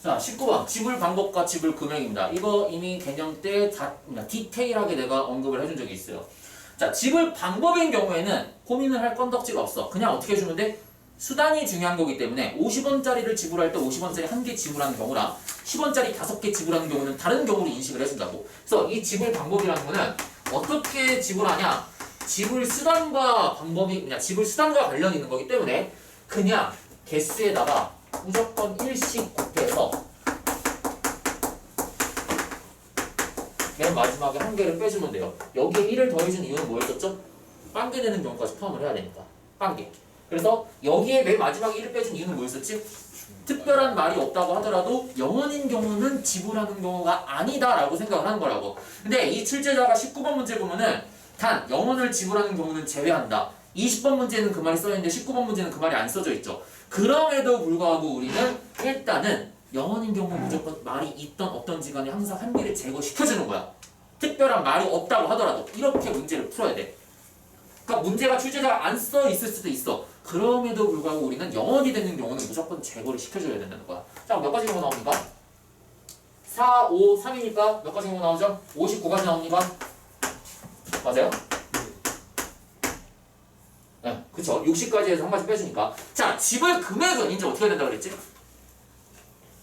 자, 19번. 지불 방법과 지불 금액입니다. 이거 이미 개념 때 디테일하게 내가 언급을 해준 적이 있어요. 자, 지불 방법인 경우에는 고민을 할 건덕지가 없어. 그냥 어떻게 해주면 돼? 수단이 중요한 거기 때문에 50원짜리를 지불할 때 50원짜리 1개 지불하는 경우랑 10원짜리 5개 지불하는 경우는 다른 경우로 인식을 해준다고. 그래서 이 지불 방법이라는 거는 어떻게 지불하냐? 지불 수단과 방법이 그냥 지불 수단과 관련이 있는 거기 때문에 그냥 개수에다가 무조건 1씩 곱해서 맨 마지막에 1개를 빼주면 돼요. 여기에 1을 더해준 이유는 뭐였었죠? 빵개 되는 경우까지 포함을 해야 되니까. 빵개. 그래서 여기에 맨 마지막에 1을 빼준 이유는 뭐였었지? 특별한 말이 없다고 하더라도 영원인 경우는 지불하는 경우가 아니다라고 생각을 하는 거라고. 근데 이 출제자가 19번 문제 보면은 단 영원을 지불하는 경우는 제외한다. 20번 문제는 그 말이 써있는데 19번 문제는 그 말이 안 써져 있죠. 그럼에도 불구하고 우리는 일단은 영원인 경우 무조건 말이 있던 없던지 간에 항상 1개를 제거시켜주는 거야. 특별한 말이 없다고 하더라도 이렇게 문제를 풀어야 돼. 그러니까 문제가 출제자가 안 써 있을 수도 있어. 그럼에도 불구하고 우리는 영원이 되는 경우는 무조건 제거를 시켜줘야 된다는 거야. 자, 몇 가지 경우 나옵니까? 4, 5, 3이니까 몇 가지 경우 나오죠? 59가지 나옵니까? 맞아요? 네, 그쵸. 60까지에서 한 가지 빼주니까. 자, 지불 금액은 이제 어떻게 된다 그랬지?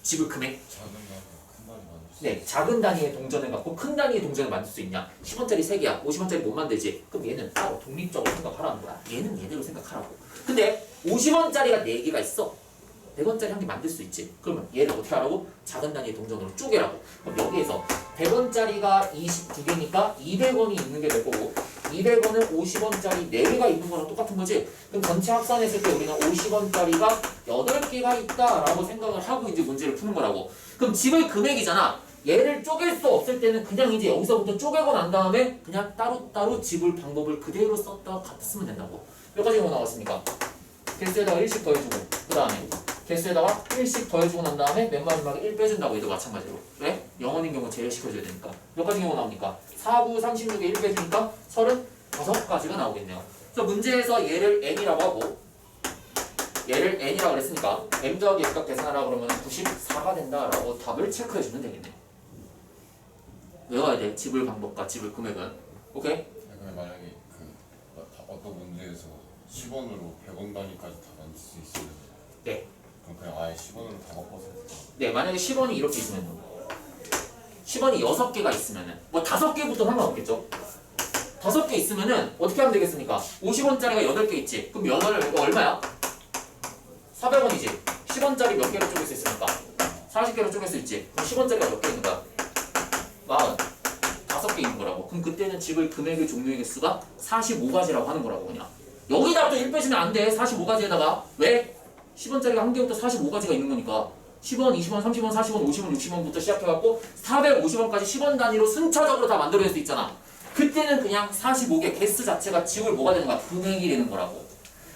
지불 금액. 작은 단위, 큰 단위 만들 수 네, 작은 단위의 동전을 갖고 큰 단위의 동전을 만들 수 있냐? 10원짜리 3개야. 50원짜리 못 만들지? 그럼 얘는 따로 독립적으로 생각하라는 거야. 얘는 얘대로 생각하라고. 근데 50원짜리가 4개가 있어. 100원짜리 1개 만들 수 있지. 그러면 얘를 어떻게 하라고? 작은 단위의 동전으로 쪼개라고. 그럼 여기에서 100원짜리가 22개니까 200원이 있는 게 될 거고 200원은 50원짜리 4개가 있는 거랑 똑같은 거지. 그럼 전체 합산했을 때 우리는 50원짜리가 8개가 있다라고 생각을 하고 이제 문제를 푸는 거라고. 그럼 지불 금액이잖아. 얘를 쪼갤 수 없을 때는 그냥 이제 여기서부터 쪼개고 난 다음에 그냥 따로따로 지불 방법을 그대로 썼다 갖다 쓰면 된다고. 몇 가지 뭐 나왔습니까? 개수에다가 1씩 더해주고 그 다음에 개수에다가 1씩 더해주고 난 다음에 맨 마지막에 1 빼준다고 얘도 마찬가지로. 왜? 영원인 경우 제외시켜줘야 되니까. 몇 가지 경우 나옵니까? 4, 9, 36에 1 빼주니까 35가지가 나오겠네요. 그래서 문제에서 얘를 n이라고 하고 얘를 n이라고 그랬으니까 m 더하기 x값 계산하라고 그러면 94가 된다라고 답을 체크해주면 되겠네. 외워야 돼. 지불 방법과 지불 금액은. 오케이? 근데 만약에 어떤 문제에서 10원으로 100원 단위까지 다 만들 수 있으면 네. 그럼 그냥 아예 10원으로 다 바꿔서 네, 만약에 10원이 이렇게 있으면 10원이 6개가 있으면은 뭐 5개부터 상관없겠죠? 5개 있으면은 어떻게 하면 되겠습니까? 50원짜리가 8개 있지. 그럼 8, 이거 얼마야? 400원이지. 10원짜리 몇 개를 쪼갤 수 있습니까? 40개를 쪼갤 수 있지. 그럼 10원짜리가 몇 개 있는 거야? 45개 있는 거라고. 그럼 그때는 지불 금액의 종류의 개수가 45가지라고 하는 거라고 그냥. 여기다 또 1 빼주면 안 돼. 45가지에다가. 왜? 10원짜리가 한 개부터 45가지가 있는 거니까. 10원, 20원, 30원, 40원, 50원, 60원부터 시작해갖고 450원까지 10원 단위로 순차적으로 다 만들어낼 수 있잖아. 그때는 그냥 45개 개수 자체가 지불 뭐가 되는 거야? 금액이 되는 거라고.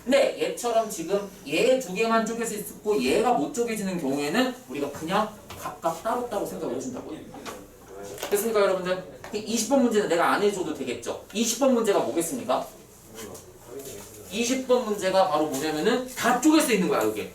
근데 얘처럼 지금 얘 2개만 쪼갤 수 있고 얘가 못 쪼개지는 경우에는 우리가 그냥 각각 따로따로 생각을 해준다고요. 됐습니까 여러분들? 20번 문제는 내가 안 해줘도 되겠죠? 20번 문제가 뭐겠습니까? 20번 문제가 바로 뭐냐면은 다 쪼갤 수 있는 거야 여기.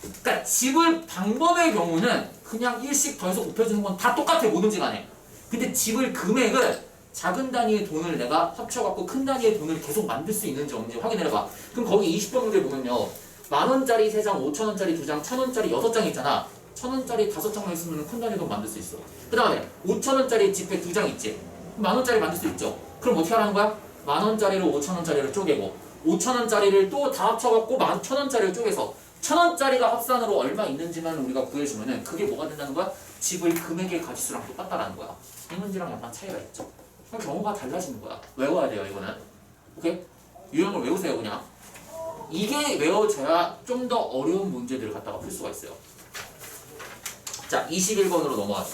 그러니까 지불 방법의 경우는 그냥 1씩 더해서 곱해주는 건 다 똑같아 뭐든지 간에. 근데 지불 금액은 작은 단위의 돈을 내가 합쳐갖고 큰 단위의 돈을 계속 만들 수 있는지 없는지 확인해봐. 그럼 거기 20번 문제 보면요. 만원짜리 3장, 5천원짜리 2장, 1000원짜리 6장 있잖아. 1000원짜리 5장만 있으면 큰 단위 돈 만들 수 있어. 그 다음에 5천원짜리 지폐 2장 있지. 만원짜리 만들 수 있죠. 그럼 어떻게 하라는 거야? 만원짜리로 5천원짜리를 쪼개고 5천원짜리를 또 다 합쳐갖고 11,000원짜리를 쪼개서 1000원짜리가 합산으로 얼마 있는지만 우리가 구해주면은 그게 뭐가 된다는 거야? 지불 금액의 가지수랑 똑같다라는 거야. 이 문제랑 약간 차이가 있죠. 그럼 경우가 달라지는 거야. 외워야 돼요 이거는. 오케이? 유형을 외우세요 그냥. 이게 외워져야 좀 더 어려운 문제들을 갖다가 풀 수가 있어요. 자, 21번으로 넘어가죠.